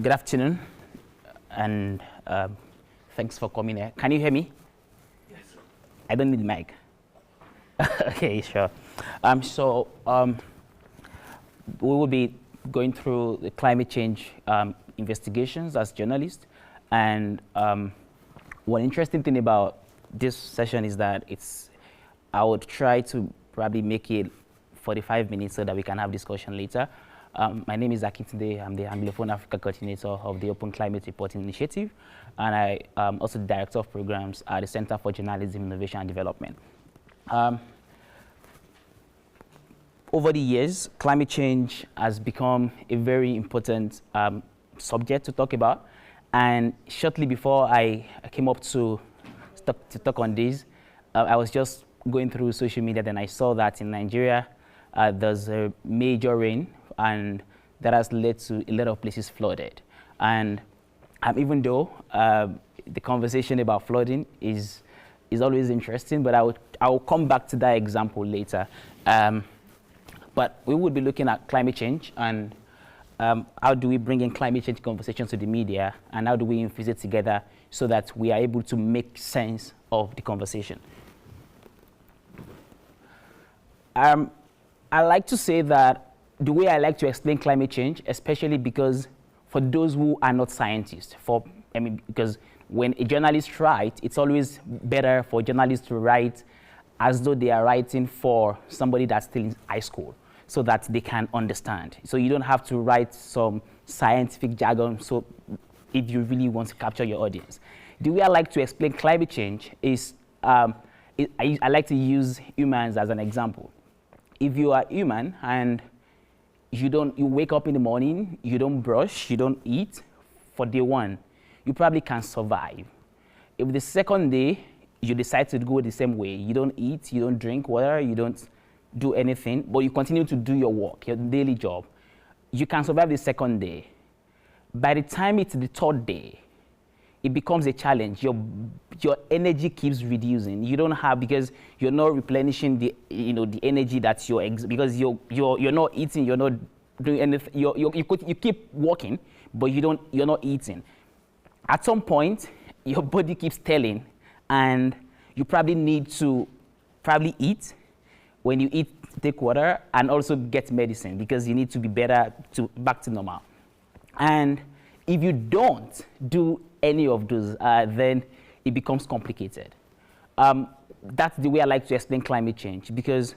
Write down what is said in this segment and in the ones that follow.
Good afternoon, and thanks for coming here. Can you hear me? Yes, sir. I don't need the mic. Okay, sure. We will be going through the climate change investigations as journalists, and one interesting thing about this session is that I would try to probably make it 45 minutes so that we can have discussion later. My name is Akintunde. I'm the Anglophone Africa coordinator of the Open Climate Reporting Initiative, and I am also the director of programs at the Center for Journalism, Innovation and Development. Over the years, climate change has become a very important subject to talk about. And shortly before I came up to talk on this, I was just going through social media, then I saw that in Nigeria, there's a major rain, and that has led to a lot of places flooded. And even though the conversation about flooding is always interesting, but I will come back to that example later. But we would be looking at climate change and how do we bring in climate change conversations to the media, and how do we infuse it together so that we are able to make sense of the conversation. I like to say that the way I like to explain climate change, especially because for those who are not scientists, because when a journalist writes, it's always better for journalists to write as though they are writing for somebody that's still in high school, so that they can understand. So you don't have to write some scientific jargon, so if you really want to capture your audience. The way I like to explain climate change is, I like to use humans as an example. If you are human and you wake up in the morning, you don't brush, you don't eat for day one, you probably can survive. If the second day you decide to go the same way, you don't eat, you don't drink water, you don't do anything, but you continue to do your work, your daily job, you can survive the second day. By the time it's the third day, it becomes a challenge. Your energy keeps reducing. You don't have, because you're not replenishing the energy that because you're not eating, you're not doing anything. You keep working, but you're not eating. At some point, your body keeps telling, and you probably need to eat. When you eat, take water, and also get medicine, because you need to be back to normal. And if you don't do any of those, then it becomes complicated. That's the way I like to explain climate change, because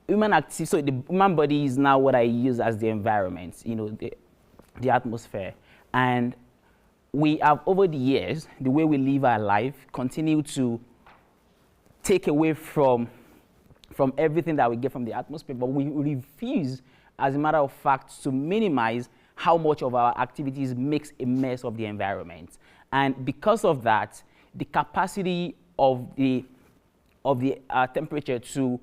so the human body is now what I use as the environment, the atmosphere. And we have, over the years, the way we live our life, continue to take away from everything that we get from the atmosphere, but we refuse, as a matter of fact, to minimize how much of our activities makes a mess of the environment. And because of that, the capacity of the temperature to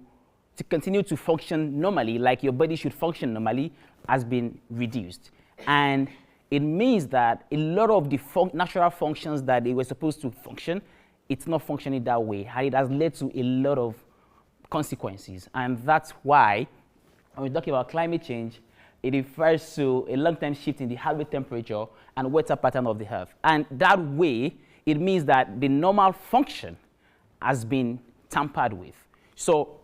continue to function normally, like your body should function normally, has been reduced. And it means that a lot of the natural functions that they were supposed to function, it's not functioning that way. And it has led to a lot of consequences. And that's why, when we talk about climate change, it refers to a long-term shift in the average temperature and weather pattern of the Earth. And that way, it means that the normal function has been tampered with. So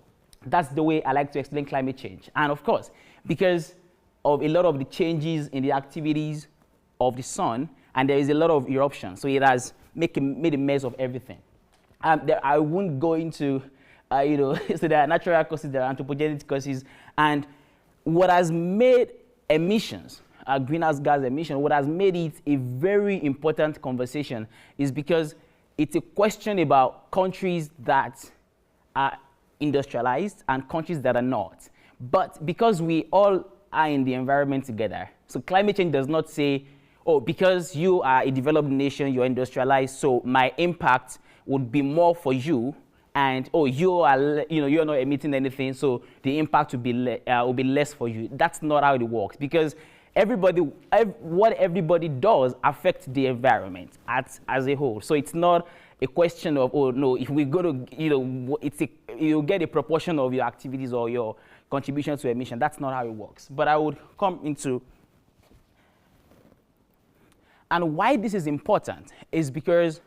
that's the way I like to explain climate change. And of course, because of a lot of the changes in the activities of the sun, and there is a lot of eruption, so it has made a mess of everything. I won't go into, so there are natural causes, there are anthropogenic causes, and what has made emissions, greenhouse gas emission, what has made it a very important conversation is because it's a question about countries that are industrialized and countries that are not. But because we all are in the environment together, so climate change does not say, oh, because you are a developed nation, you're industrialized, so my impact would be more for you, and oh, you're not emitting anything, so the impact will be less for you. That's not how it works, because what everybody does affects the environment as a whole. So it's not a question of, oh no, if we go to, you get a proportion of your activities or your contribution to emission. That's not how it works. But I would come into And why this is important is because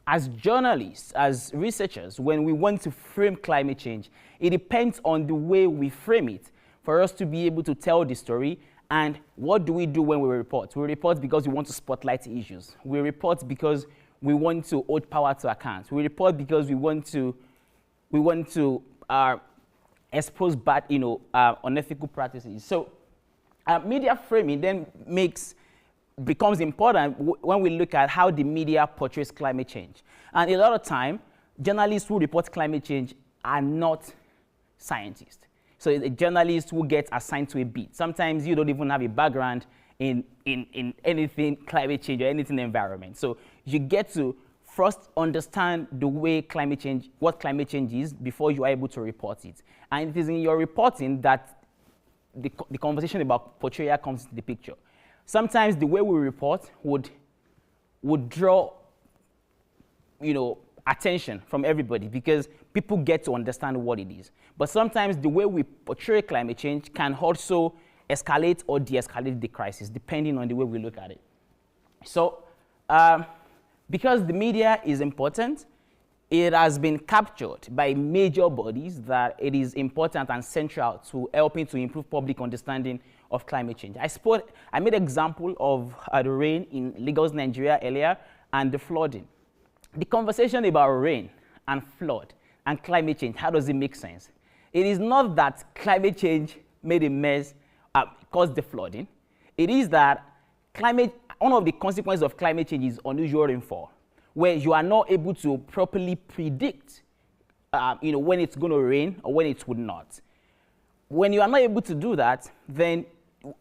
as journalists, as researchers, when we want to frame climate change, it depends on the way we frame it for us to be able to tell the story. And what do we do when we report? We report because we want to spotlight issues. We report because we want to hold power to account. We report because we want to expose bad, unethical practices. So media framing then becomes important when we look at how the media portrays climate change. And a lot of time, journalists who report climate change are not scientists. So a journalist who gets assigned to a beat. Sometimes you don't even have a background in anything climate change or anything environment. So you get to first understand the way what climate change is before you are able to report it. And it is in your reporting that the conversation about portrayal comes into the picture. Sometimes the way we report would draw, attention from everybody because people get to understand what it is. But sometimes the way we portray climate change can also escalate or de-escalate the crisis, depending on the way we look at it. So, because the media is important, it has been captured by major bodies that it is important and central to helping to improve public understanding of climate change. I made an example of the rain in Lagos, Nigeria earlier, and the flooding. The conversation about rain and flood and climate change, how does it make sense? It is not that climate change made a mess, caused the flooding. It is that one of the consequences of climate change is unusual rainfall, where you are not able to properly predict when it's going to rain or when it would not. When you are not able to do that, then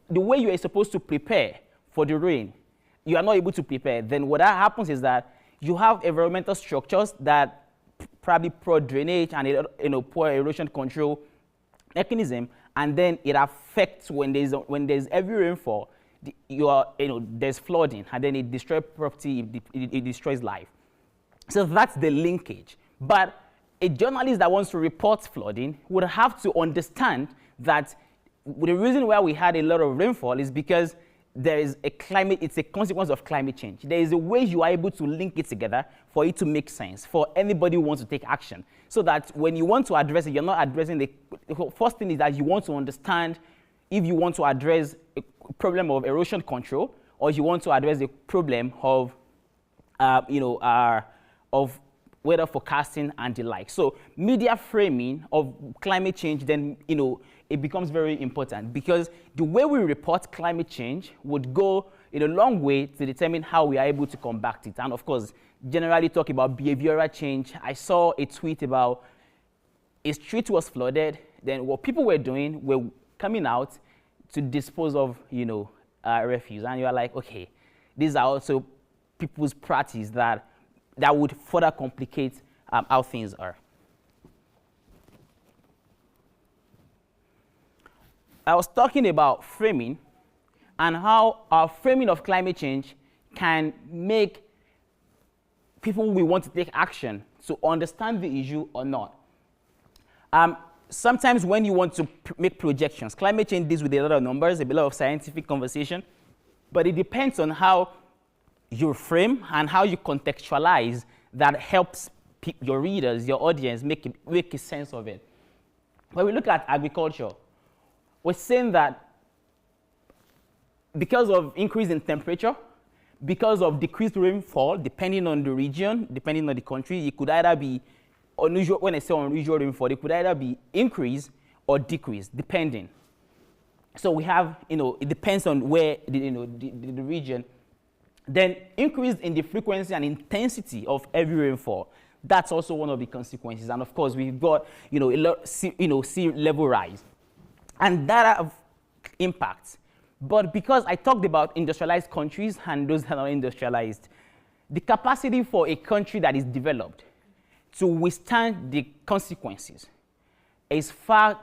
the way you are supposed to prepare for the rain, you are not able to prepare. Then what happens is that you have environmental structures that probably poor drainage and poor erosion control mechanism, and then it affects when there's heavy rainfall. There's flooding, and then it destroys property, it destroys life. So that's the linkage. But a journalist that wants to report flooding would have to understand that the reason why we had a lot of rainfall is because it's a consequence of climate change. There is a way you are able to link it together for it to make sense, for anybody who wants to take action. So that when you want to address it, you're not addressing the first thing is that you want to understand if you want to address a problem of erosion control, or you want to address the problem of, of weather forecasting and the like. So media framing of climate change, then, it becomes very important because the way we report climate change would go in a long way to determine how we are able to combat it. And of course, generally talk about behavioral change. I saw a tweet about a street was flooded, then what people were doing were coming out to dispose of, refuse. And you are like, okay, these are also people's practice that would further complicate how things are. I was talking about framing and how our framing of climate change can make people we want to take action to understand the issue or not. Sometimes when you want to make projections, climate change deals with a lot of numbers, a lot of scientific conversation, but it depends on how you frame and how you contextualize that helps your readers, your audience, make a sense of it. When we look at agriculture, we're saying that because of increase in temperature, because of decreased rainfall, depending on the region, depending on the country, it could either be unusual. When I say unusual rainfall, it could either be increase or decrease, depending. So we have, it depends on where the region. Then increase in the frequency and intensity of heavy rainfall. That's also one of the consequences. And of course, we've got, a lot, sea level rise. And that have impacts. But because I talked about industrialized countries and those that are not industrialized, the capacity for a country that is developed to withstand the consequences is far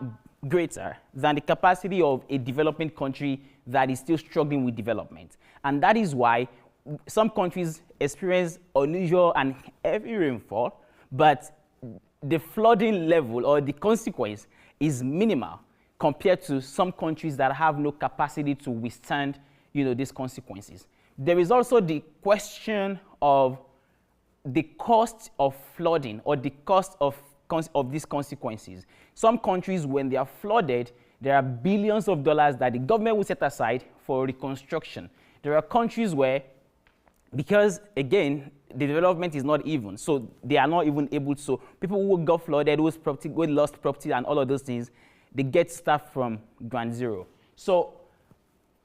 greater than the capacity of a developing country that is still struggling with development. And that is why some countries experience unusual and heavy rainfall, but the flooding level or the consequence is minimal compared to some countries that have no capacity to withstand, these consequences. There is also the question of the cost of flooding or the cost of these consequences. Some countries, when they are flooded, there are billions of dollars that the government will set aside for reconstruction. There are countries where, because again, the development is not even, so they are not even able to, so people who got flooded, who lost property and all of those things, they get stuff from ground zero. So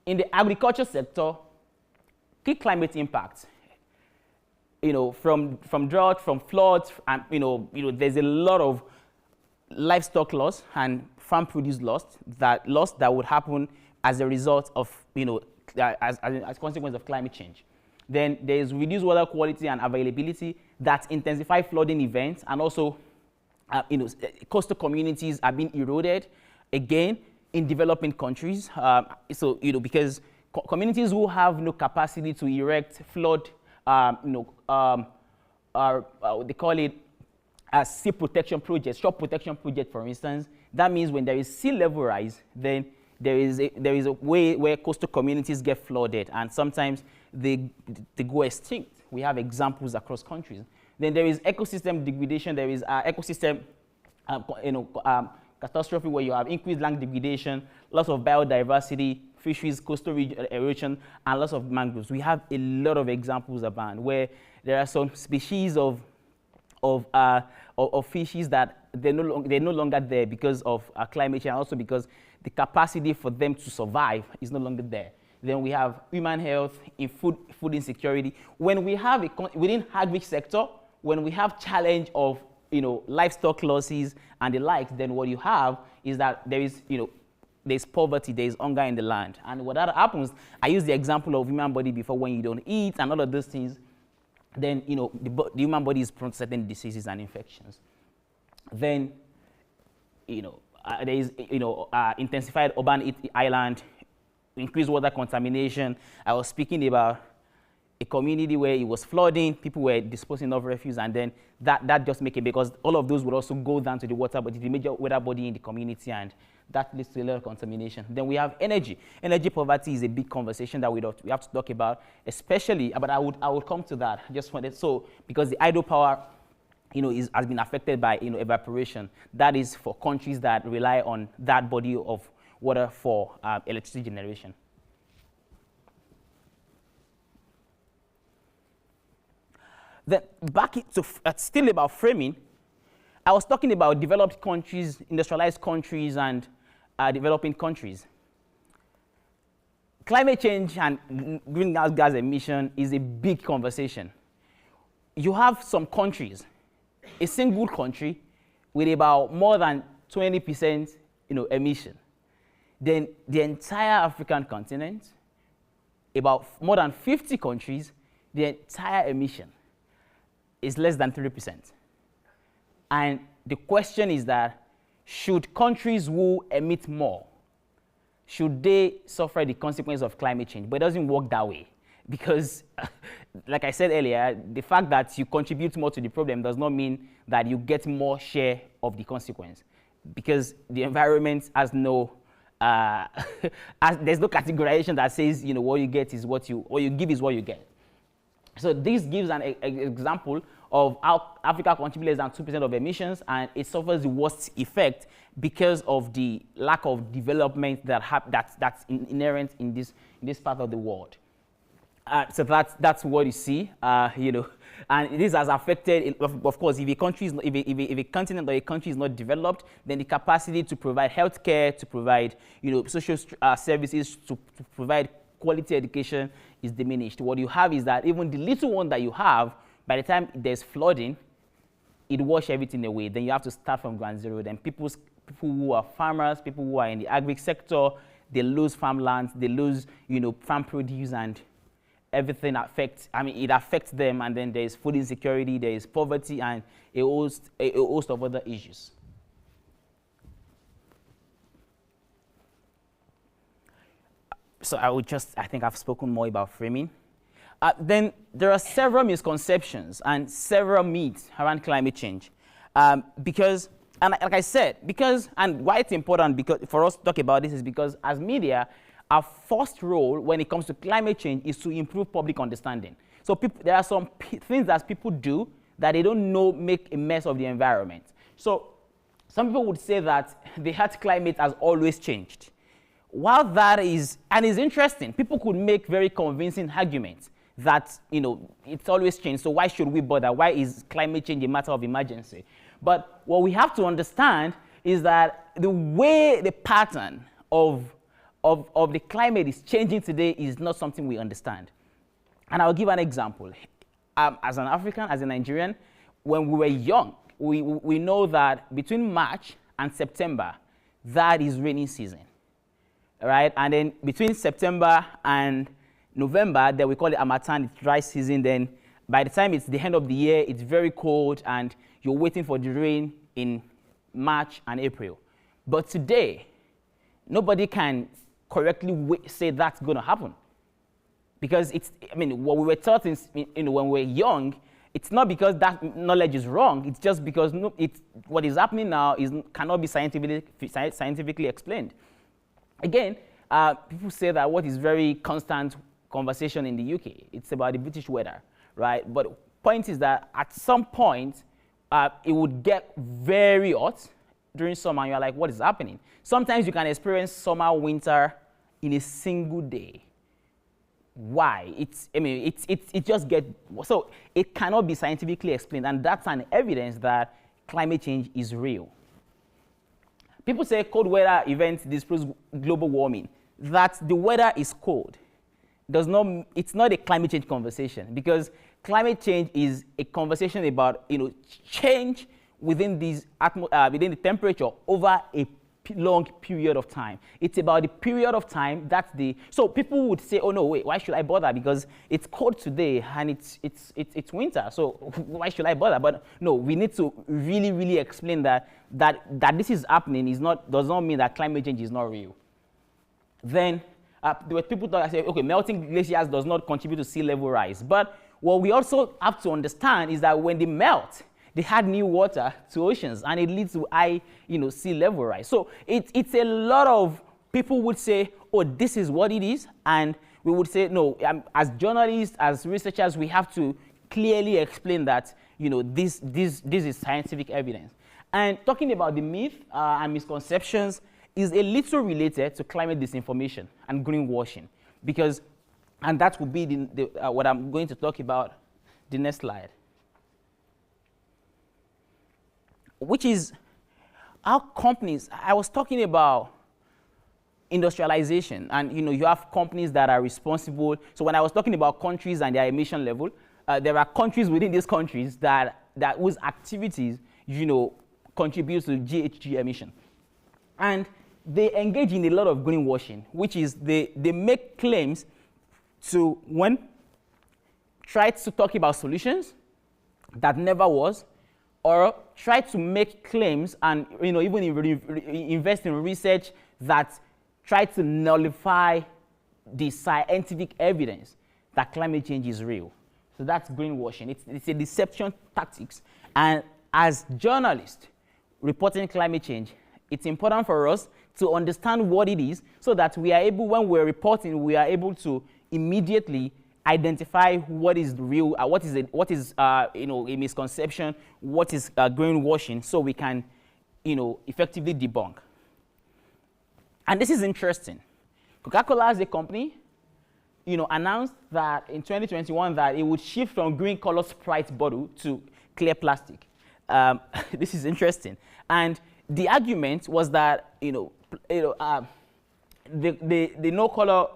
in the agriculture sector, key climate impacts, from drought, from floods, and there's a lot of livestock loss and farm produce loss that would happen as a result of as a consequence of climate change. Then there is reduced water quality and availability that intensify flooding events, and also coastal communities are being eroded again in developing countries. Because communities who have no capacity to erect flood, they call it a sea protection project, shore protection project, for instance. That means when there is sea level rise, then there is a way where coastal communities get flooded, and sometimes they go extinct. We have examples across countries. Then there is ecosystem degradation. There is ecosystem catastrophe, where you have increased land degradation, loss of biodiversity, fisheries, coastal erosion, and loss of mangroves. We have a lot of examples abound where there are some species of fishes that they're no longer there because of climate change, and also because the capacity for them to survive is no longer there. Then we have human health, in food insecurity. When we have within agri sector, when we have challenge of livestock losses and the like, then what you have is that there's poverty, there's hunger in the land. And what that happens, I used the example of human body before, when you don't eat and all of those things, then the human body is prone to certain diseases and infections. Then there is intensified urban island, increased water contamination. I was speaking about a community where it was flooding, people were disposing of refuse, and then that just make it, because all of those would also go down to the water, but the major water body in the community, and that leads to a lot of contamination. Then we have energy. Energy poverty is a big conversation that we have to talk about, especially, but I would come to that. I just wanted, because the hydropower has been affected by evaporation. That is for countries that rely on that body of water for electricity generation. Then back to still about framing, I was talking about developed countries, industrialized countries, and developing countries. Climate change and greenhouse gas emission is a big conversation. You have some countries, a single country with about more than 20% emission. Then the entire African continent, about more than 50 countries, the entire emission is less than 3%. And the question is that, should countries who emit more, should they suffer the consequence of climate change? But it doesn't work that way, because like I said earlier, the fact that you contribute more to the problem does not mean that you get more share of the consequence, because the environment has no there's no categorization that says what you get is what you give is what you get. So this gives an example of how Africa contributes less than 2% of emissions, and it suffers the worst effect because of the lack of development that's inherent in this part of the world. So that's what you see, and this has affected, of course, if a continent or a country is not developed, then the capacity to provide healthcare, to provide social services, to provide quality education is diminished. What you have is that even the little one that you have, by the time there's flooding, it washes everything away. Then you have to start from ground zero. Then people who are farmers, people who are in the agri sector, they lose farmlands, they lose farm produce, and everything it affects them. And then there's food insecurity, there is poverty, and a host of other issues. So I think I've spoken more about framing. Then there are several misconceptions and several myths around climate change. Because, and like I said, and why it's important for us to talk about this is because as media, our first role when it comes to climate change is to improve public understanding. So there are some things that people do that they don't know make a mess of the environment. So some people would say that the Earth's climate has always changed. While that is, and it's interesting, people could make very convincing arguments that, it's always changed, so why should we bother? Why is climate change a matter of emergency? But what we have to understand is that the way the pattern of the climate is changing today is not something we understand. And I'll give an example. As an African, as a Nigerian, when we were young, we know that between March and September, that is rainy season, right? And then between September and November, then we call it Harmattan, it's dry season. Then by the time it's the end of the year, it's very cold, and you're waiting for the rain in March and April. But today, nobody can correctly say that's going to happen. Because what we were taught when we were young, it's not because that knowledge is wrong, it's just because what is happening now cannot be scientifically explained. Again, people say that what is very constant conversation in the UK, it's about the British weather, right? But the point is that at some point, it would get very hot during summer, and you're like, what is happening? Sometimes you can experience summer, winter in a single day. Why? It just gets, so it cannot be scientifically explained, and that's an evidence that climate change is real. People say cold weather events disprove global warming. That the weather is cold it's not a climate change conversation, because climate change is a conversation about change within within the temperature over a long period of time. It's about the period of time so people would say, oh no, wait, why should I bother? Because it's cold today and it's winter, so why should I bother? But no, we need to really, really explain that this is happening does not mean that climate change is not real. Then there were people that say, okay, melting glaciers does not contribute to sea level rise. But what we also have to understand is that when they melt, they add new water to oceans, and it leads to high, sea level rise. So it's a lot of people would say, oh, this is what it is, and we would say, no. As journalists, as researchers, we have to clearly explain that, this is scientific evidence. And talking about the myth and misconceptions is a little related to climate disinformation and greenwashing, and that will be what I'm going to talk about the next slide, which is how companies, I was talking about industrialization, and you have companies that are responsible. So when I was talking about countries and their emission level, there are countries within these countries that whose activities, contribute to GHG emission. And they engage in a lot of greenwashing, which is they make claims to try to talk about solutions that never was, or try to make claims and even invest in research that try to nullify the scientific evidence that climate change is real. So that's greenwashing. It's a deception tactics. And as journalists reporting climate change, it's important for us to understand what it is, so that we are able, when we're reporting, we are able to immediately identify what is real, what is a misconception, what is greenwashing, so we can effectively debunk. And this is interesting. Coca-Cola as a company announced that in 2021 that it would shift from green color Sprite bottle to clear plastic. This is interesting. And the argument was that the no color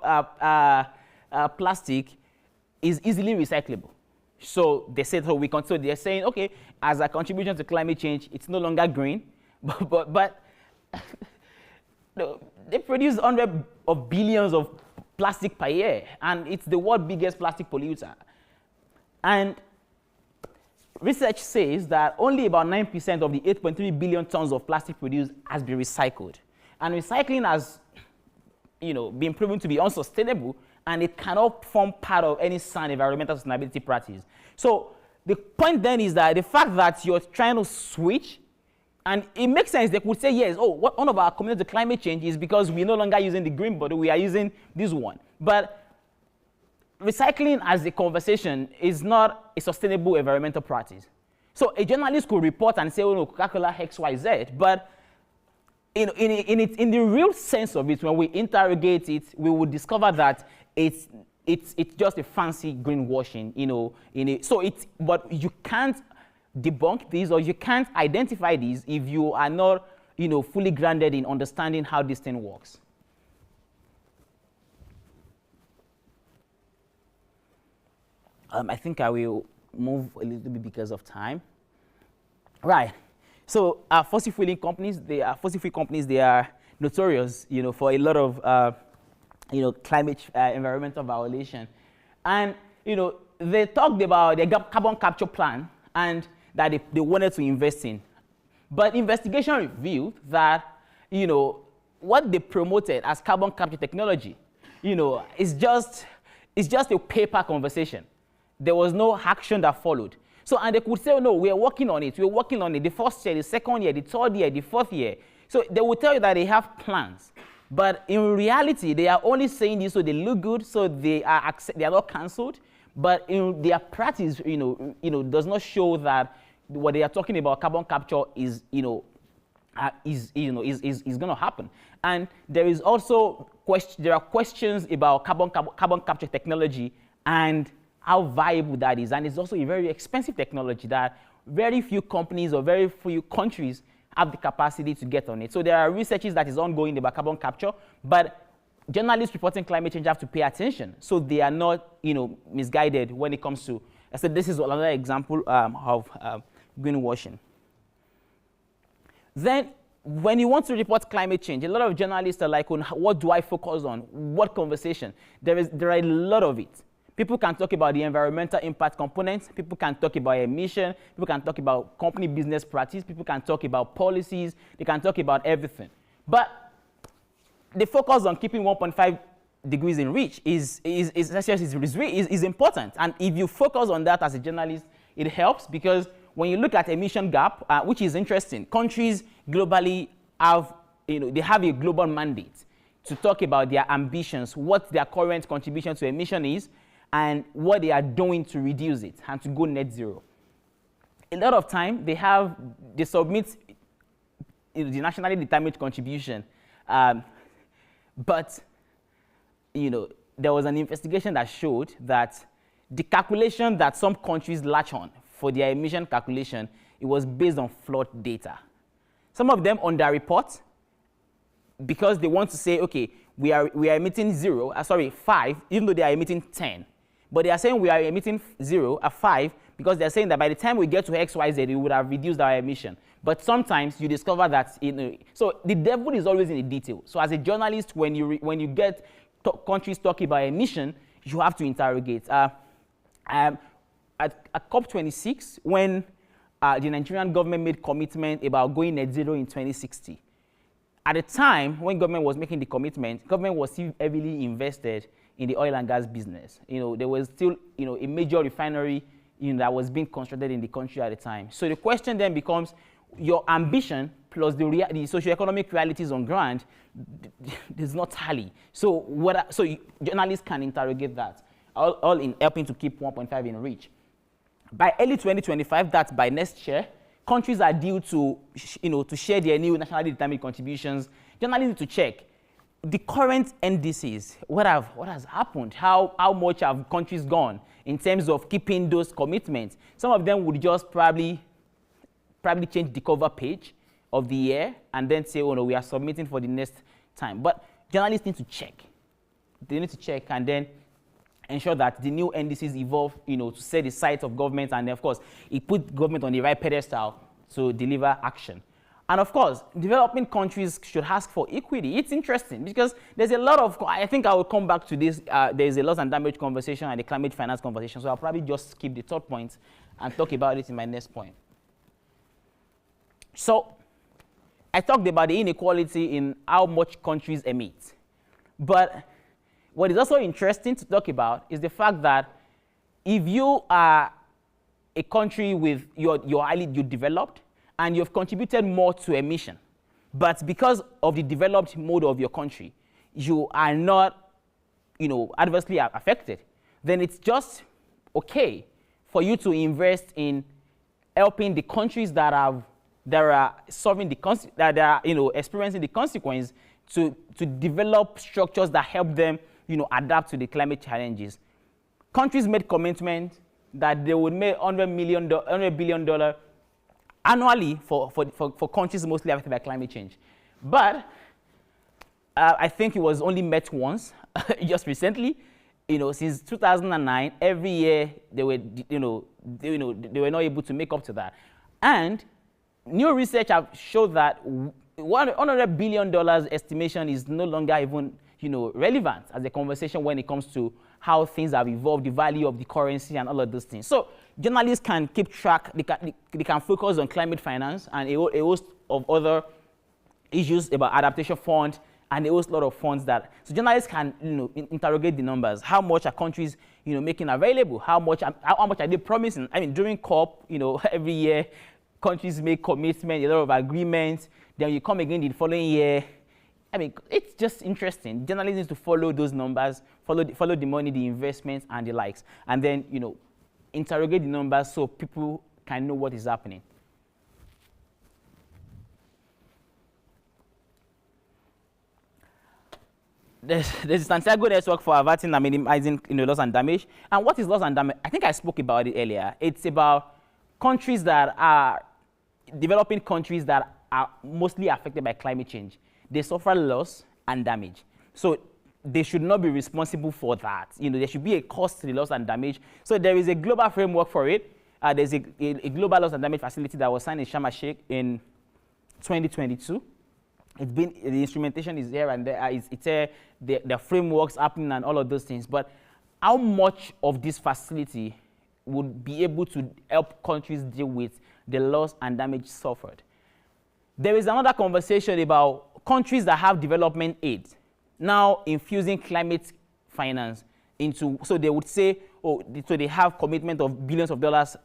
plastic is easily recyclable. So they said, so they're saying, okay, as a contribution to climate change, it's no longer green, but they produce hundreds of billions of plastic per year, and it's the world's biggest plastic polluter. And research says that only about 9% of the 8.3 billion tons of plastic produced has been recycled. And recycling has been proven to be unsustainable, and it cannot form part of any sound environmental sustainability practice. So the point then is that the fact that you're trying to switch And it makes sense. They could say, yes, oh, one of our commitments to climate change is because we're no longer using the green bottle, we are using this one. But recycling as a conversation is not a sustainable environmental practice. So a journalist could report and say, oh, no, Coca-Cola XYZ, but in the real sense of it, when we interrogate it, we will discover that it's just a fancy greenwashing, but you can't debunk these, or you can't identify these if you are not, fully grounded in understanding how this thing works. I think I will move a little bit because of time. Right. So fossil fuel companies, they are notorious, for a lot of, climate environmental violation. And, they talked about their carbon capture plan and that they wanted to invest in. But investigation revealed that, what they promoted as carbon capture technology, is just a paper conversation. There was no action that followed. So, and they could say, oh, no, we're working on it. The first year, the second year, the third year, the fourth year. So they will tell you that they have plans. But in reality, they are only saying this so they look good, so they are not cancelled. But in their practice, does not show that what they are talking about, carbon capture, is going to happen. And there is also there are questions about carbon capture technology and how viable that is. And it's also a very expensive technology that very few companies or very few countries have the capacity to get on it. So there are researches that is ongoing about carbon capture, but journalists reporting climate change have to pay attention so they are not, misguided when it comes to. I said this is another example of greenwashing. Then, when you want to report climate change, a lot of journalists are like, what do I focus on? What conversation? There are a lot of it. People can talk about the environmental impact components. People can talk about emission. People can talk about company business practice. People can talk about policies. They can talk about everything. But the focus on keeping 1.5 degrees in reach is important. And if you focus on that as a journalist, it helps because when you look at emission gap, which is interesting, countries globally have, they have a global mandate to talk about their ambitions, what their current contribution to emission is, and what they are doing to reduce it and to go net zero. A lot of time they submit the nationally determined contribution, but there was an investigation that showed that the calculation that some countries latch on for their emission calculation, it was based on flawed data. Some of them underreport because they want to say, okay, we are emitting 5, even though they are emitting 10. But they are saying we are emitting 5 because they're saying that by the time we get to XYZ, we would have reduced our emission. But sometimes you discover that, so the devil is always in the detail. So as a journalist, when you get countries talking about emission, you have to interrogate. At COP26, when the Nigerian government made commitment about going net zero in 2060, at the time when government was making the commitment, government was still heavily invested in the oil and gas business. There was still, a major refinery, that was being constructed in the country at the time. So the question then becomes, your ambition plus the socioeconomic realities on ground does not tally. So journalists can interrogate that, all in helping to keep 1.5 in reach. By early 2025, that's by next year, countries are due to, to share their new nationally determined contributions. Journalists need to check the current NDCs. What has happened? How much have countries gone in terms of keeping those commitments? Some of them would just probably change the cover page of the year and then say, oh no, we are submitting for the next time. But journalists need to check. They need to check and then ensure that the new NDCs evolve, to set the sights of government, and then, of course, it put government on the right pedestal to deliver action. And of course, developing countries should ask for equity. It's interesting because there's a lot of, I think I will come back to this, there's a loss and damage conversation and the climate finance conversation, so I'll probably just skip the third point and talk about it in my next point. So, I talked about the inequality in how much countries emit. But what is also interesting to talk about is the fact that if you are a country with you're highly developed and you've contributed more to emission, but because of the developed mode of your country, you are not, adversely affected, then it's just okay for you to invest in helping the countries that are experiencing the consequence to develop structures that help them, adapt to the climate challenges. Countries made commitment that they would make $100 billion annually for countries mostly affected by climate change. But I think it was only met once, just recently. Since 2009, every year they were not able to make up to that. And new research have showed that $100 billion estimation is no longer even relevant as a conversation when it comes to how things have evolved, the value of the currency, and all of those things. So journalists can keep track. They can focus on climate finance and a host of other issues about adaptation fund and a whole lot of funds that. So journalists can interrogate the numbers. How much are countries making available? How much are they promising? I mean, during COP, every year countries make commitments, a lot of agreements. Then you come again the following year. I mean, it's just interesting. Journalists need to follow those numbers, follow the money, the investments, and the likes, and then interrogate the numbers so people can know what is happening. There's Santiago network for averting and minimizing loss and damage. And what is loss and damage? I think I spoke about it earlier. It's about countries that are developing countries that are mostly affected by climate change. They suffer loss and damage. So they should not be responsible for that. There should be a cost to the loss and damage. So there is a global framework for it. There's a global loss and damage facility that was signed in Sharm el-Sheikh in 2022. The instrumentation is here and there. It's here, the frameworks happening and all of those things. But how much of this facility would be able to help countries deal with the loss and damage suffered? There is another conversation about countries that have development aid now infusing climate finance into, so they would say, so they have commitment of billions of dollars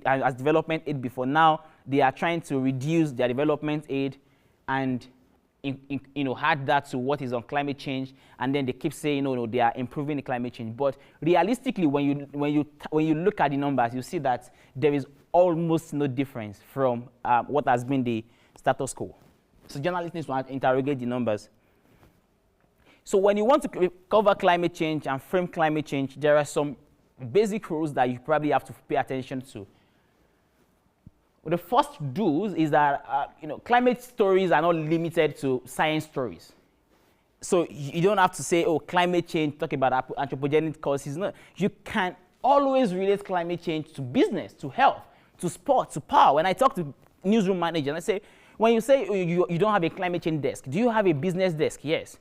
as development aid before. Now they are trying to reduce their development aid and add that to what is on climate change, and then they keep saying they are improving the climate change. But realistically, when you look at the numbers, you see that there is almost no difference from what has been the status quo. So journalists need to interrogate the numbers. So when you want to cover climate change and frame climate change, there are some basic rules that you probably have to pay attention to. Well, the first rules is that climate stories are not limited to science stories. So you don't have to say, climate change, talk about anthropogenic causes. No, you can always relate climate change to business, to health, to sport, to power. When I talk to newsroom managers, I say, when you say you don't have a climate change desk, do you have a business desk? Yes.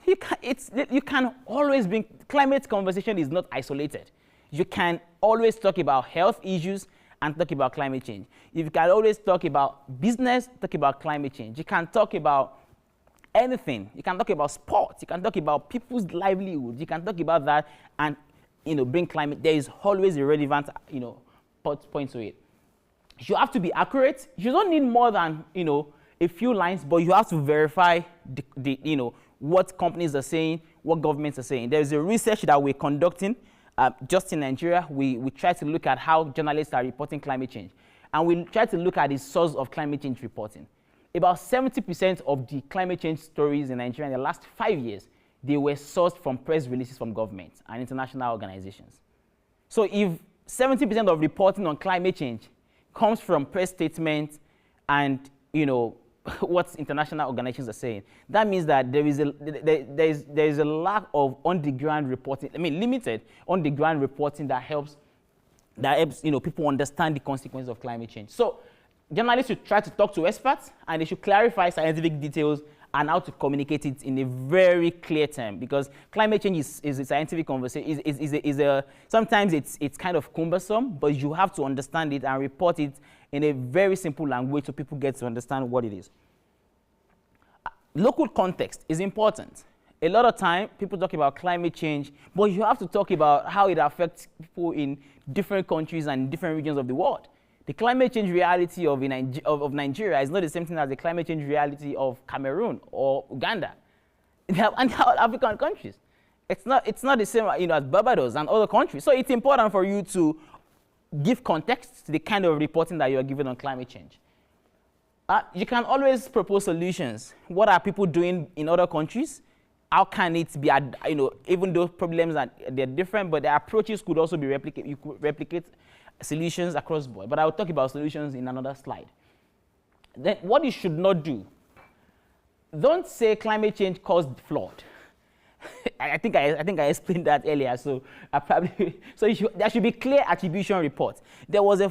You can always bring, climate conversation is not isolated. You can always talk about health issues and talk about climate change. You can always talk about business, talk about climate change. You can talk about anything. You can talk about sports. You can talk about people's livelihoods. You can talk about that and bring climate. There is always a relevant point to it. You have to be accurate. You don't need more than a few lines, but you have to verify what companies are saying, what governments are saying. There is a research that we're conducting just in Nigeria. We try to look at how journalists are reporting climate change, and we try to look at the source of climate change reporting. About 70% of the climate change stories in Nigeria in the last 5 years, they were sourced from press releases from governments and international organizations. So if 70% of reporting on climate change comes from press statements and what international organizations are saying, that means that there is a lack of on-the-ground reporting. Limited on-the-ground reporting that helps people understand the consequences of climate change. So journalists should try to talk to experts, and they should clarify scientific details and how to communicate it in a very clear term, because climate change is a scientific conversation. Sometimes it's kind of cumbersome, but you have to understand it and report it in a very simple language so people get to understand what it is. Local context is important. A lot of time, people talk about climate change, but you have to talk about how it affects people in different countries and different regions of the world. The climate change reality of Nigeria is not the same thing as the climate change reality of Cameroon or Uganda and other African countries. It's not the same, as Barbados and other countries. So it's important for you to give context to the kind of reporting that you are given on climate change. You can always propose solutions. What are people doing in other countries? How can it be, even though problems they're different, but the approaches could also be replicated. You could replicate solutions across the board. But I will talk about solutions in another slide. Then what you should not do, don't say climate change caused flood. I think I explained that earlier. So there should be clear attribution reports. There was a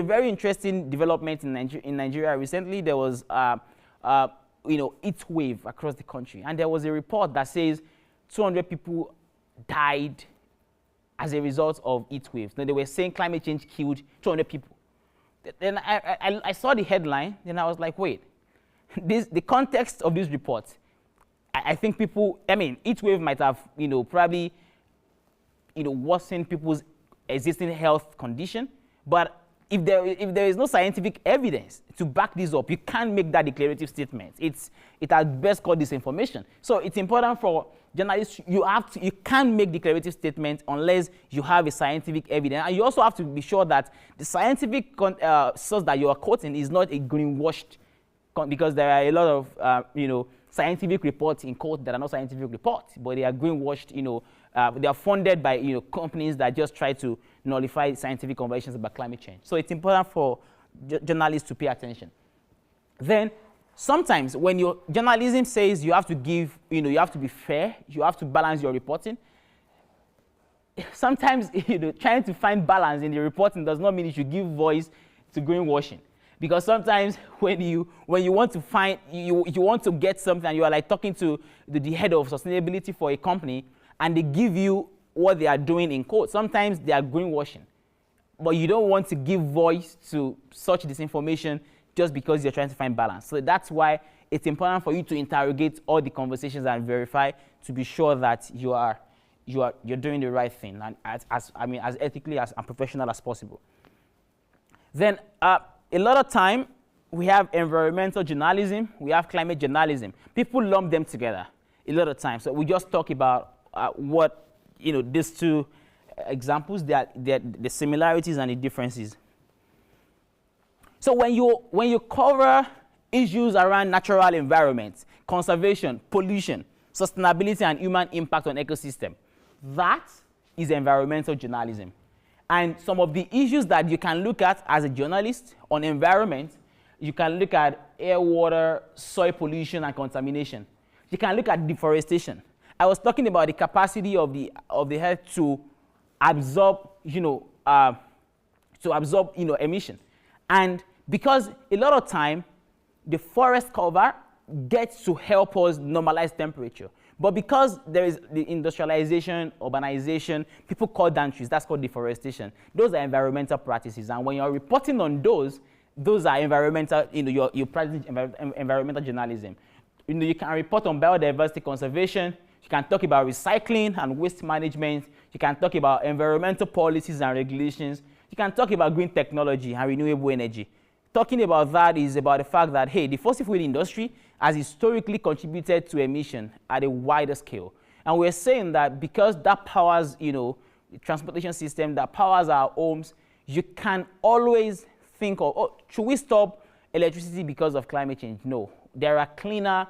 very interesting development in Nigeria recently. There was heat wave across the country, and there was a report that says 200 people died as a result of heat waves. Now, they were saying climate change killed 200 people. Then I saw the headline, then I was like, wait, the context of this report, I think heat wave might have, probably, worsened people's existing health condition. But if there is no scientific evidence to back this up, you can't make that declarative statement. It at best called disinformation. So it's important for journalists. You can't make declarative statements unless you have a scientific evidence, and you also have to be sure that the scientific source that you are quoting is not a greenwashed, because there are a lot of scientific reports in quote that are not scientific reports, but they are greenwashed. They are funded by companies that just try to nullify scientific conversations about climate change. So it's important for journalists to pay attention. Then sometimes when your journalism says you have to give, you have to be fair, you have to balance your reporting. Sometimes trying to find balance in the reporting does not mean you should give voice to greenwashing. Because sometimes when you want to find, you want to get something, and you are like talking to the head of sustainability for a company, and they give you what they are doing in quotes, sometimes they are greenwashing. But you don't want to give voice to such disinformation just because you're trying to find balance. So that's why it's important for you to interrogate all the conversations and verify to be sure that you're doing the right thing, and as ethically and professional as possible. Then a lot of time, we have environmental journalism, we have climate journalism. People lump them together a lot of times. So we just talk about these two examples, the similarities and the differences. So when you cover issues around natural environment, conservation, pollution, sustainability, and human impact on ecosystem, that is environmental journalism. And some of the issues that you can look at as a journalist on environment, you can look at air, water, soil pollution, and contamination. You can look at deforestation. I was talking about the capacity of the earth to absorb, emission. And because a lot of time, the forest cover gets to help us normalize temperature. But because there is the industrialization, urbanization, people cut down trees, that's called deforestation. Those are environmental practices. And when you're reporting on those are environmental, you're practicing environmental journalism. You can report on biodiversity conservation, you can talk about recycling and waste management, you can talk about environmental policies and regulations, you can talk about green technology and renewable energy. Talking about that is about the fact that, hey, the fossil fuel industry has historically contributed to emission at a wider scale. And we're saying that because that powers, the transportation system, that powers our homes, you can always think of, should we stop electricity because of climate change? No. There are cleaner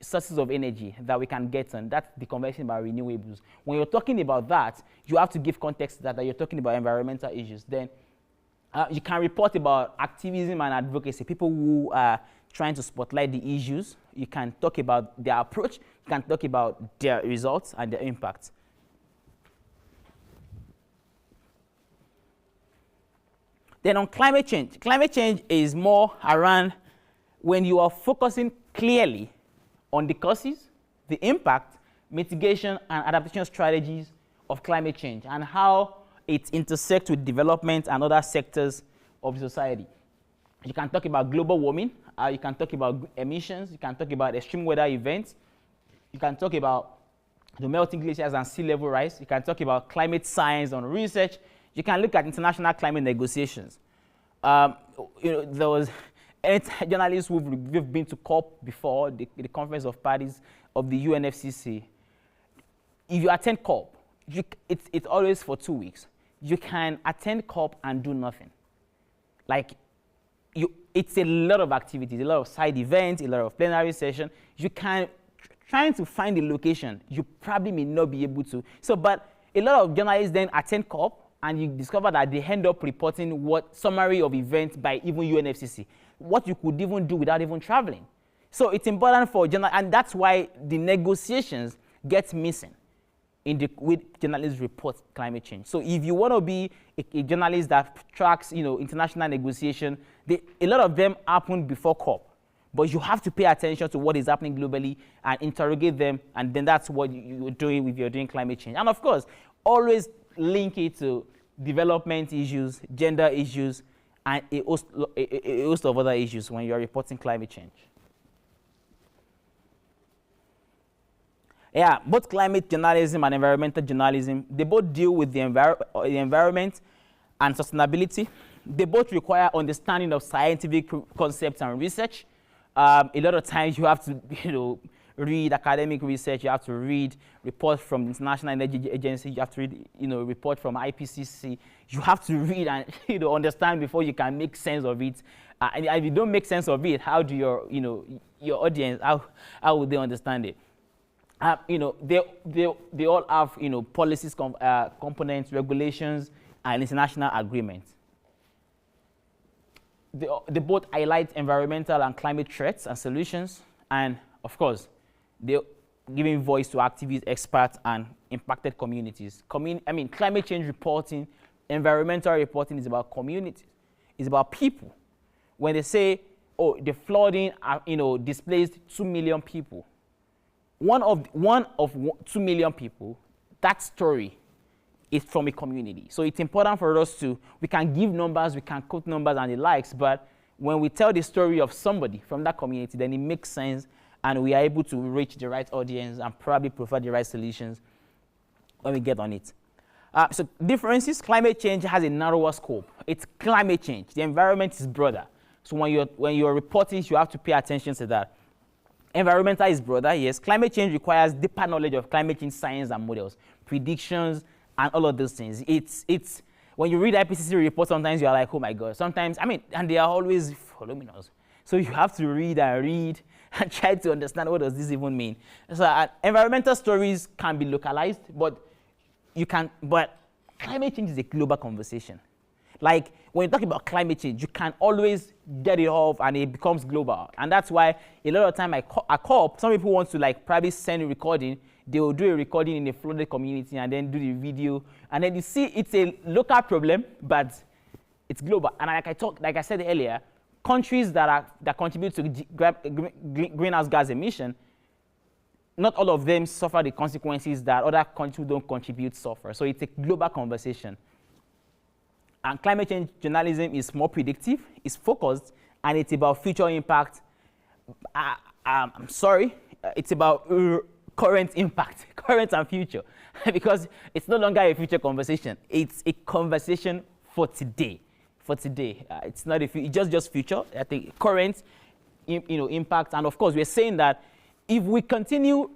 sources of energy that we can get on. That's the conversation about renewables. When you're talking about that, you have to give context to that you're talking about environmental issues. Then you can report about activism and advocacy, people who are trying to spotlight the issues. You can talk about their approach. You can talk about their results and their impact. Then on climate change is more around when you are focusing clearly on the causes, the impact, mitigation, and adaptation strategies of climate change and how it intersects with development and other sectors of the society. You can talk about global warming, you can talk about emissions, you can talk about extreme weather events, you can talk about the melting glaciers and sea level rise, you can talk about climate science and research, you can look at international climate negotiations. Um, there was any journalists who've been to COP before, the Conference of Parties of the UNFCCC. If you attend COP, it's always for 2 weeks. You can attend COP and do nothing. Like, it's a lot of activities, a lot of side events, a lot of plenary session. You can, trying to find a location, you probably may not be able to. So, but a lot of journalists then attend COP, and you discover that they end up reporting what summary of events by even UNFCCC, what you could even do without even traveling. So it's important for journalists, and that's why the negotiations get missing with journalists report climate change. So if you want to be a journalist that tracks, international negotiation, a lot of them happen before COP, but you have to pay attention to what is happening globally and interrogate them, and then that's what you're doing if you're doing climate change. And of course, always link it to development issues, gender issues, and a host of other issues when you're reporting climate change. Yeah, both climate journalism and environmental journalism, they both deal with the environment and sustainability. They both require understanding of scientific concepts and research. A lot of times you have to, read academic research, you have to read reports from the International Energy Agency, you have to read, report from IPCC. You have to read and, understand before you can make sense of it. And if you don't make sense of it, how do your audience, how would they understand it? They all have, policies, components, regulations, and international agreements. They both highlight environmental and climate threats and solutions, and of course, they're giving voice to activists, experts, and impacted communities. Climate change reporting, environmental reporting is about communities. It's about people. When they say, oh, the flooding, displaced 2 million people, one of 2 million people, that story is from a community. So it's important for us we can give numbers, we can quote numbers and the likes, but when we tell the story of somebody from that community, then it makes sense, and we are able to reach the right audience and probably provide the right solutions when we get on it. So differences, climate change has a narrower scope. It's climate change. The environment is broader. So when you're reporting, you have to pay attention to that. Environmental is broader, yes. Climate change requires deeper knowledge of climate change science and models, predictions, and all of those things. It's when you read IPCC reports, sometimes you're like, oh my God. Sometimes, and they are always voluminous. So you have to read and try to understand what does this even mean. So environmental stories can be localized, but climate change is a global conversation. Like when you talk about climate change, you can always get it off and it becomes global. And that's why a lot of time at COP, some people want to like send a recording. They will do a recording in a flooded community and then do the video. And then you see it's a local problem, but it's global. And like I said earlier, countries that contribute to greenhouse gas emission, not all of them suffer the consequences that other countries who don't contribute suffer. So it's a global conversation. And climate change journalism is more predictive, it's focused, and it's about future impact. I'm sorry, it's about current impact, current and future, because it's no longer a future conversation. It's a conversation for today. It's not it's just future. I think current, impact, and of course we're saying that if we continue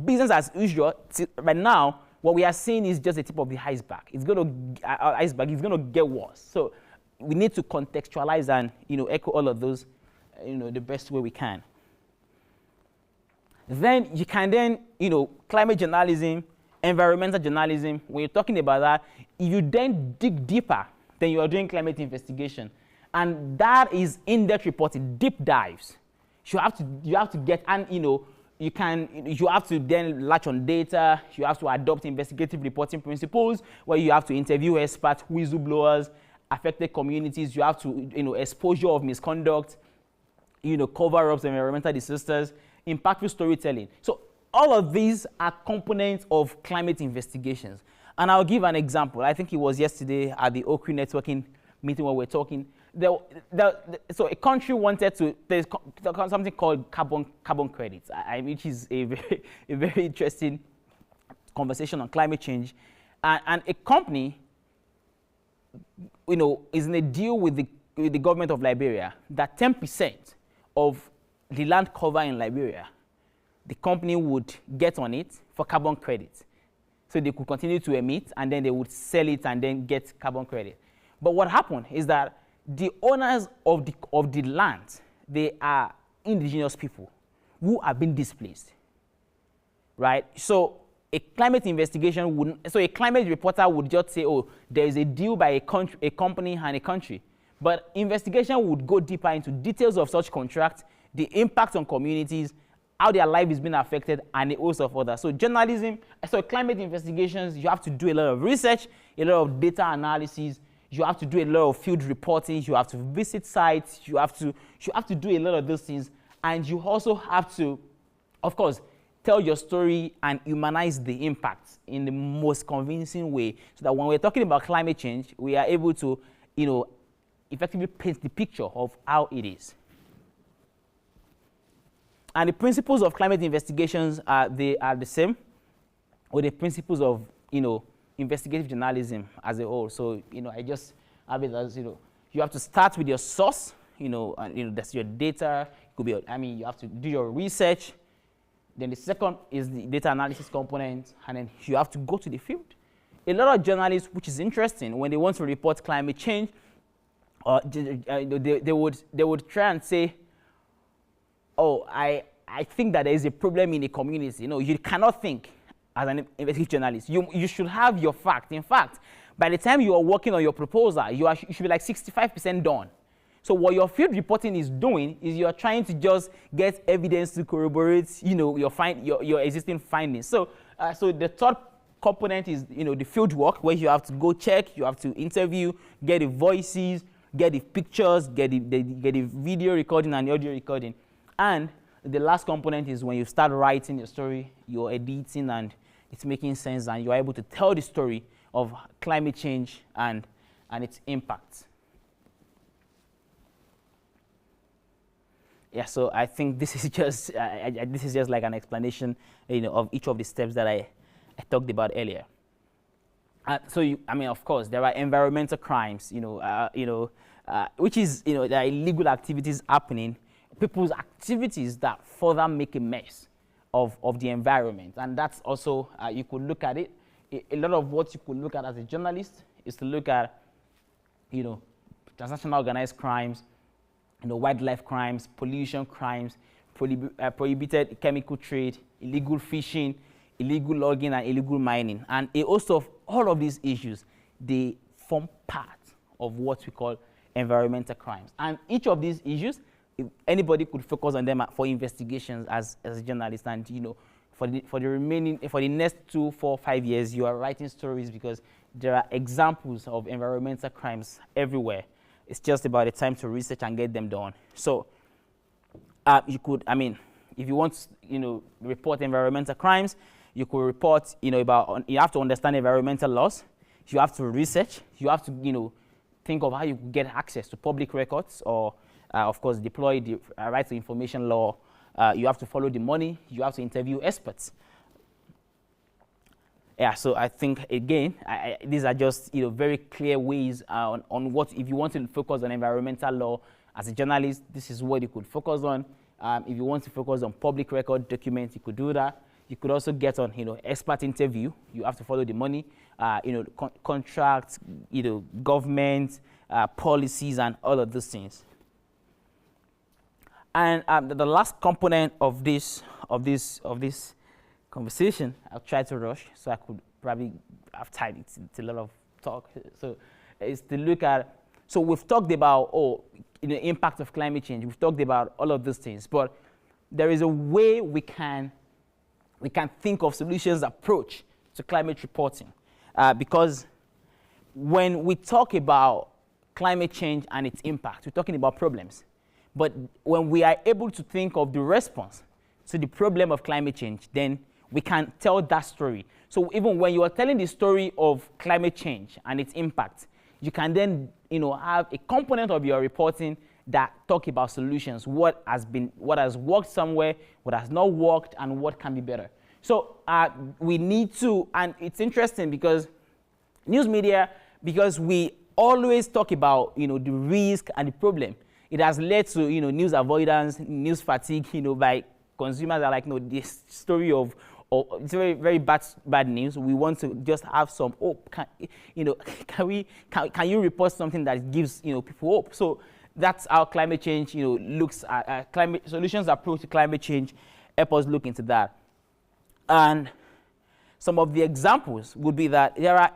business as usual right now, what we are seeing is just the tip of the iceberg. It's going to get worse. So we need to contextualize and echo all of those, the best way we can. Then you can climate journalism, environmental journalism. When you're talking about that, you then dig deeper. Then you are doing climate investigation, and that is in-depth reporting, deep dives. You have to get you have to then latch on data. You have to adopt investigative reporting principles where you have to interview experts, whistleblowers, affected communities. You have to, exposure of misconduct, cover-ups of environmental disasters, impactful storytelling. So all of these are components of climate investigations. And I'll give an example. I think it was yesterday at the Oak Creek networking meeting where we're talking. So a country wanted to, there's something called carbon credits, which is a very interesting conversation on climate change. And a company, is in a deal with the with the government of Liberia that 10% of the land cover in Liberia, the company would get on it for carbon credits. So they could continue to emit, and then they would sell it and then get carbon credit. But what happened is that the owners of the land, they are indigenous people who have been displaced, right? So a climate investigation wouldn't, so a climate reporter would just say, oh, there is a deal by a company and a country. But investigation would go deeper into details of such contracts, the impact on communities, how their life is being affected, and a host of others. So journalism, so climate investigations, you have to do a lot of research, a lot of data analysis, you have to do a lot of field reporting, you have to visit sites, you have to do a lot of those things, and you also have to, of course, tell your story and humanize the impact in the most convincing way, so that when we're talking about climate change, we are able to, effectively paint the picture of how it is. And the principles of climate investigations are the same with the principles of investigative journalism as a whole. So I just have it as you have to start with your source. That's your data. It could be you have to do your research. Then the second is the data analysis component, and then you have to go to the field. A lot of journalists, which is interesting, when they want to report climate change, they would try and say, oh, I think that there is a problem in the community. You cannot think as an investigative journalist. You should have your fact. In fact, by the time you are working on your proposal, you should be like 65% done. So what your field reporting is doing is you are trying to just get evidence to corroborate, your existing findings. So the third component is, the field work, where you have to go check, you have to interview, get the voices, get the pictures, get the video recording and the audio recording. And the last component is when you start writing your story, you're editing and it's making sense, and you're able to tell the story of climate change and its impact. Yeah, so I think this is just like an explanation, of each of the steps that I talked about earlier. Of course, there are environmental crimes, which is, there are illegal activities happening, people's activities that further make a mess of the environment. And that's also, you could look at it. A lot of what you could look at as a journalist is to look at, transnational organized crimes, wildlife crimes, pollution crimes, prohibited chemical trade, illegal fishing, illegal logging, and illegal mining. And a host of all of these issues, they form part of what we call environmental crimes. And each of these issues, anybody could focus on them for investigations as a journalist. And for the next 2, 4, 5 years, you are writing stories because there are examples of environmental crimes everywhere. It's just about the time to research and get them done. So you could, if you want, report environmental crimes, you could report, you have to understand environmental laws. You have to research. You have to, think of how you get access to public records, or, of course, deploy the right to information law. You have to follow the money. You have to interview experts. Yeah, so I think, again, these are just very clear ways on what, if you want to focus on environmental law as a journalist, this is what you could focus on. If you want to focus on public record documents, you could do that. You could also get on expert interview. You have to follow the money, contracts, government, policies, and all of those things. And the last component of this conversation, I'll try to rush so I could probably have time. It's a lot of talk. So it's to look at, so we've talked about the impact of climate change. We've talked about all of those things, but there is a way we can think of solutions approach to climate reporting, because when we talk about climate change and its impact, we're talking about problems. But when we are able to think of the response to the problem of climate change, then we can tell that story. So even when you are telling the story of climate change and its impact, you can then have a component of your reporting that talk about solutions, what has worked somewhere, what has not worked, and what can be better. So we need to, and it's interesting because news media, because we always talk about, the risk and the problem. It has led to, news avoidance, news fatigue, by consumers are like, no, this story of it's very, very bad news. We want to just have some hope. Can you report something that gives, people hope? So that's how climate change, looks at climate solutions approach to climate change. Help us look into that. And some of the examples would be that there are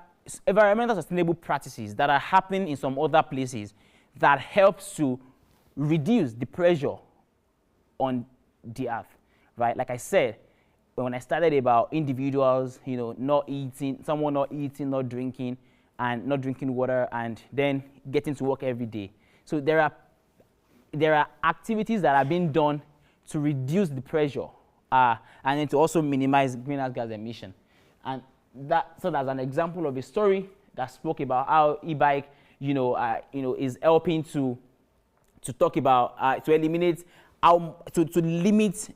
environmental sustainable practices that are happening in some other places that helps to reduce the pressure on the earth, right? Like I said, when I started about individuals, not eating, someone not eating, not drinking, and not drinking water, and then getting to work every day. So there are activities that are being done to reduce the pressure, and then to also minimize greenhouse gas emission. And so that's an example of a story that spoke about how e-bike, is helping to talk about to eliminate to limit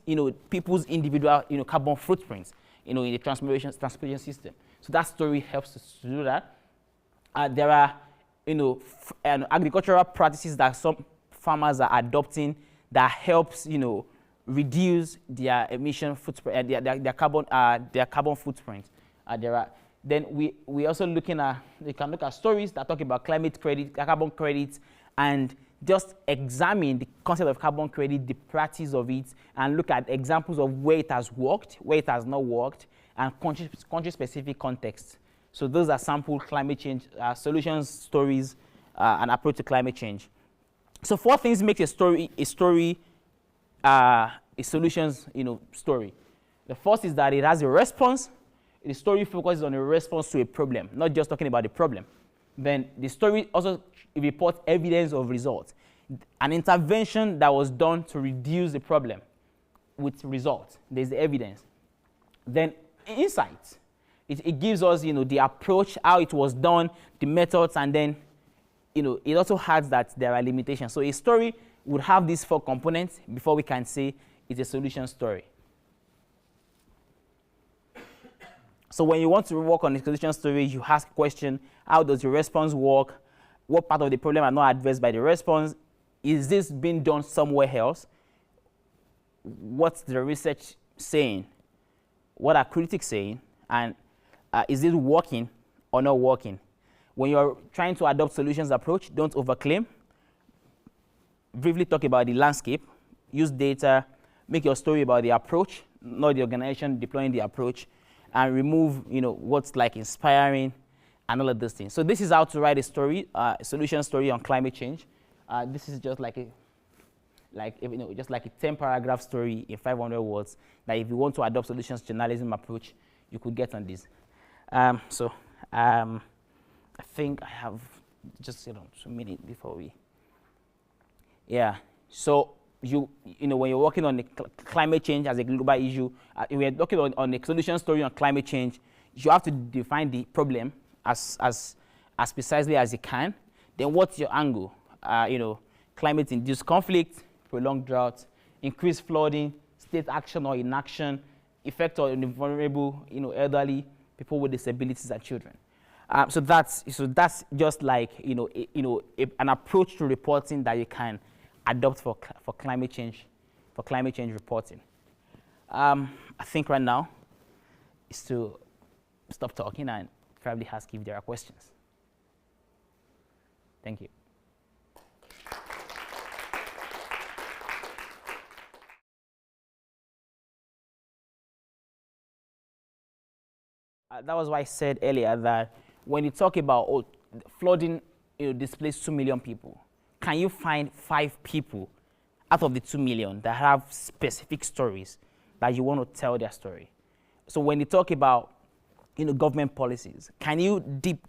people's individual carbon footprints in the transportation system. So that story helps us to do that. There are agricultural practices that some farmers are adopting that helps reduce their emission footprint, their carbon footprint. Then we also we can look at stories that talk about climate credit, carbon credits, and just examine the concept of carbon credit, the practice of it, and look at examples of where it has worked, where it has not worked, and country-specific contexts. So those are sample climate change solutions, stories, and approach to climate change. So 4 things make a solutions story. The first is that it has a response. The story focuses on a response to a problem, not just talking about the problem. Then the story also reports evidence of results, an intervention that was done to reduce the problem with results. There's the evidence. Then insights. It gives us, the approach, how it was done, the methods, and then, it also has that there are limitations. So a story would have these 4 components before we can say it's a solution story. So when you want to work on a solution story, you ask a question: how does the response work? What part of the problem are not addressed by the response? Is this being done somewhere else? What's the research saying? What are critics saying? And is this working or not working? When you're trying to adopt solutions approach, don't overclaim. Briefly talk about the landscape. Use data. Make your story about the approach, not the organization deploying the approach. And remove, what's like inspiring and all of those things. So this is how to write a story, a solution story on climate change. This is just like a 10-paragraph story in 500 words that if you want to adopt solutions journalism approach, you could get on this. I think I have just 2 minutes before we. Yeah. So when you're working on the climate change as a global issue, we're working on a solution story on climate change. You have to define the problem as precisely as you can. Then what's your angle? Climate-induced conflict, prolonged drought, increased flooding, state action or inaction, effect on the vulnerable, elderly, people with disabilities, and children. So that's just like an approach to reporting that you can adopt for climate change reporting. I think right now is to stop talking and probably ask if there are questions. Thank you. That was why I said earlier that when you talk about flooding, displaced 2 million people, can you find 5 people out of the 2 million that have specific stories that you want to tell their story? So when you talk about government policies, can you dig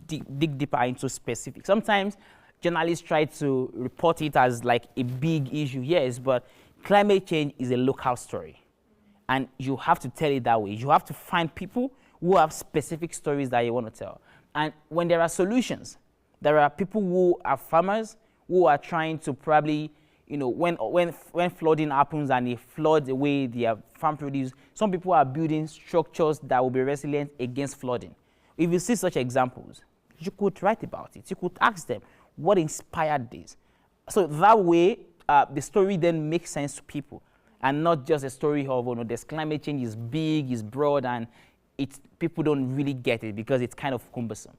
deeper into specific? Sometimes journalists try to report it as like a big issue, yes, but climate change is a local story. And you have to tell it that way. You have to find people who have specific stories that you want to tell. And when there are solutions, there are people who are farmers who are trying to probably, when flooding happens and it floods away their farm produce, some people are building structures that will be resilient against flooding. If you see such examples, you could write about it. You could ask them, what inspired this? So that way, the story then makes sense to people, and not just a story of, this climate change is big, is broad, and people don't really get it because it's kind of cumbersome.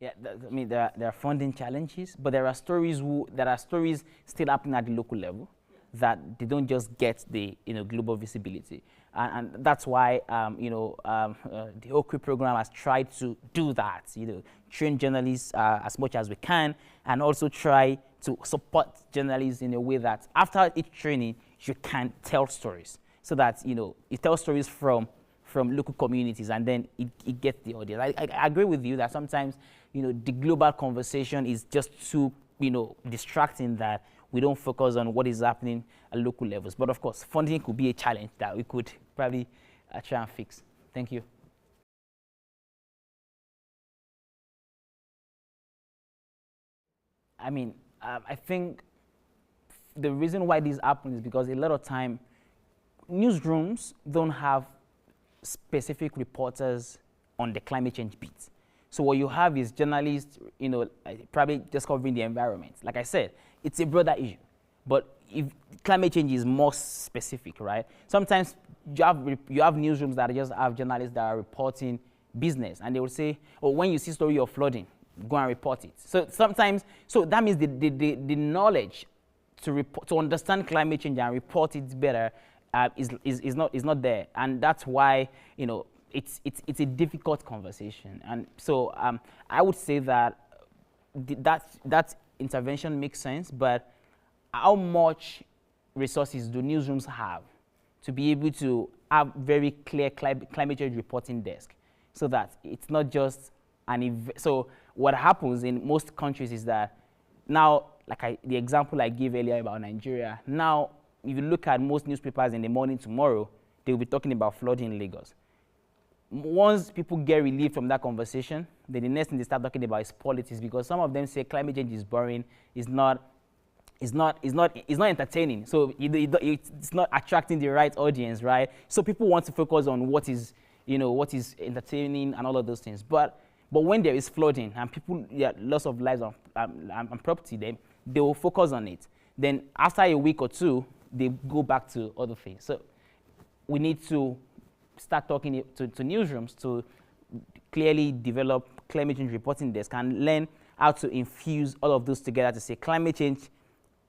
Yeah, I mean, there are funding challenges, but there are stories still happening at the local level that they don't just get the global visibility, and that's why the OCRI program has tried to do that. Train journalists as much as we can, and also try to support journalists in a way that after each training you can tell stories, so that you tell stories from local communities, and then it gets the audience. I agree with you that sometimes the global conversation is just too distracting, that we don't focus on what is happening at local levels. But of course, funding could be a challenge that we could probably try and fix. Thank you. I mean, I think the reason why this happens is because a lot of time newsrooms don't have specific reporters on the climate change beat. So what you have is journalists, probably just covering the environment. Like I said, it's a broader issue. But if climate change is more specific, right? Sometimes you have newsrooms that just have journalists that are reporting business, and they will say, oh, when you see story of flooding, go and report it. So sometimes, that means the knowledge to understand climate change and report it better is not there, and that's why it's a difficult conversation. And so I would say that that intervention makes sense, but how much resources do newsrooms have to be able to have very clear climate change reporting desk, so that it's not just an event? So what happens in most countries is that now, the example I gave earlier about Nigeria, now if you look at most newspapers in the morning tomorrow, they will be talking about flooding in Lagos. Once people get relief from that conversation, then the next thing they start talking about is politics, because some of them say climate change is boring, it's not entertaining, so it's not attracting the right audience, right? So people want to focus on what is entertaining and all of those things. But when there is flooding and people, loss of lives and property, they will focus on it. Then after a week or two, they go back to other things. So we need to start talking to newsrooms to clearly develop climate change reporting desk and learn how to infuse all of those together to say climate change.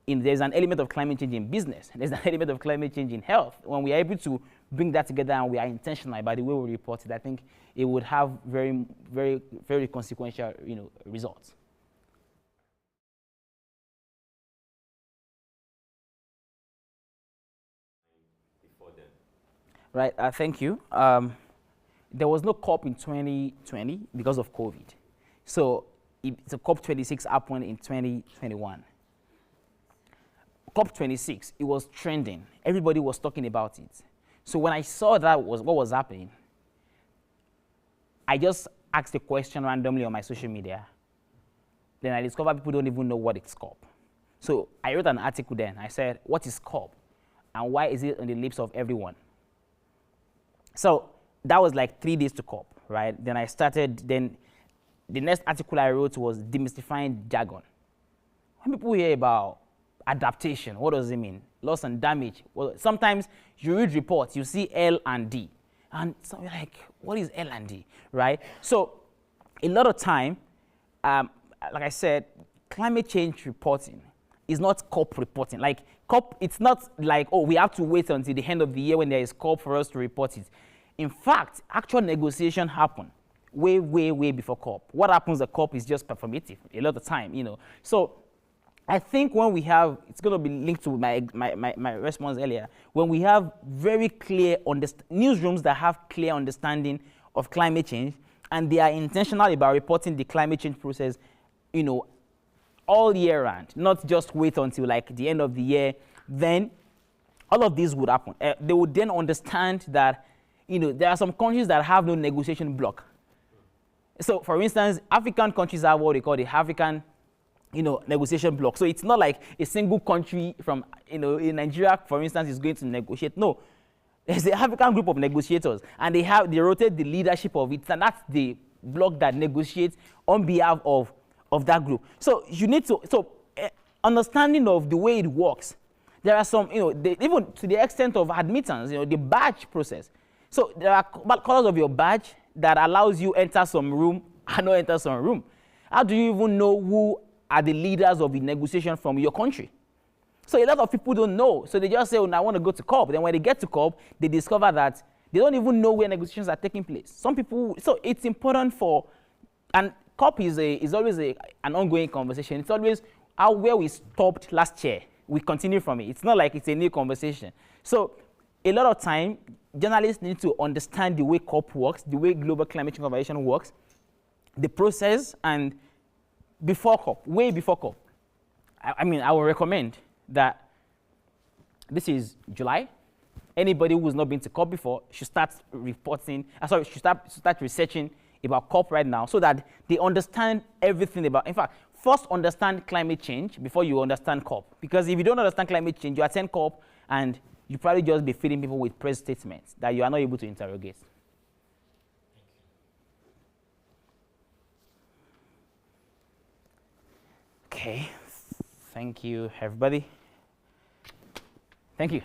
There's an element of climate change in business. There's an element of climate change in health. When we are able to bring that together and we are intentional about the way we report it, I think it would have very, very, very consequential, results. Right, thank you. There was no COP in 2020 because of COVID. So the COP26 happened in 2021. COP26, it was trending. Everybody was talking about it. So when I saw that what was happening, I just asked a question randomly on my social media. Then I discovered people don't even know what is COP. So I wrote an article then. I said, what is COP? And why is it on the lips of everyone? So that was like 3 days to COP, right? Then the next article I wrote was demystifying jargon. When people hear about adaptation, what does it mean? Loss and damage. Well, sometimes you read reports, you see L and D. And so you're like, what is L and D, right? So a lot of time, like I said, climate change reporting is not COP reporting. Like COP, it's not like, oh, we have to wait until the end of the year when there is COP for us to report it. In fact, actual negotiation happen way, way, way before COP. What happens at COP is just performative a lot of time, So I think when we have, it's going to be linked to my response earlier, when we have very clear newsrooms that have clear understanding of climate change, and they are intentional about reporting the climate change process, all year round, not just wait until like the end of the year, then all of this would happen. They would then understand that, there are some countries that have no negotiation block. So for instance, African countries have what they call the African negotiation block. So it's not like a single country from, in Nigeria, for instance, is going to negotiate. No, There's the African group of negotiators, and they rotate the leadership of it, and that's the bloc that negotiates on behalf of that group. So you need to, understanding of the way it works. There are some, even to the extent of admittance, the badge process. So there are colors of your badge that allows you enter some room and not enter some room. How do you even know who are the leaders of the negotiation from your country? So a lot of people don't know. So they just say, I want to go to COP. Then when they get to COP, they discover that they don't even know where negotiations are taking place. Some people, so it's important and COP is always an ongoing conversation. It's always where we stopped last year. We continue from it. It's not like it's a new conversation. So a lot of time, journalists need to understand the way COP works, the way global climate change conversation works, the process, and before COP, way before COP. I will recommend that this is July. Anybody who's not been to COP before should start start researching about COP right now so that they understand everything about, in fact, first understand climate change before you understand COP. Because if you don't understand climate change, you attend COP and you probably just be feeding people with press statements that you are not able to interrogate. Okay, thank you, everybody. Thank you.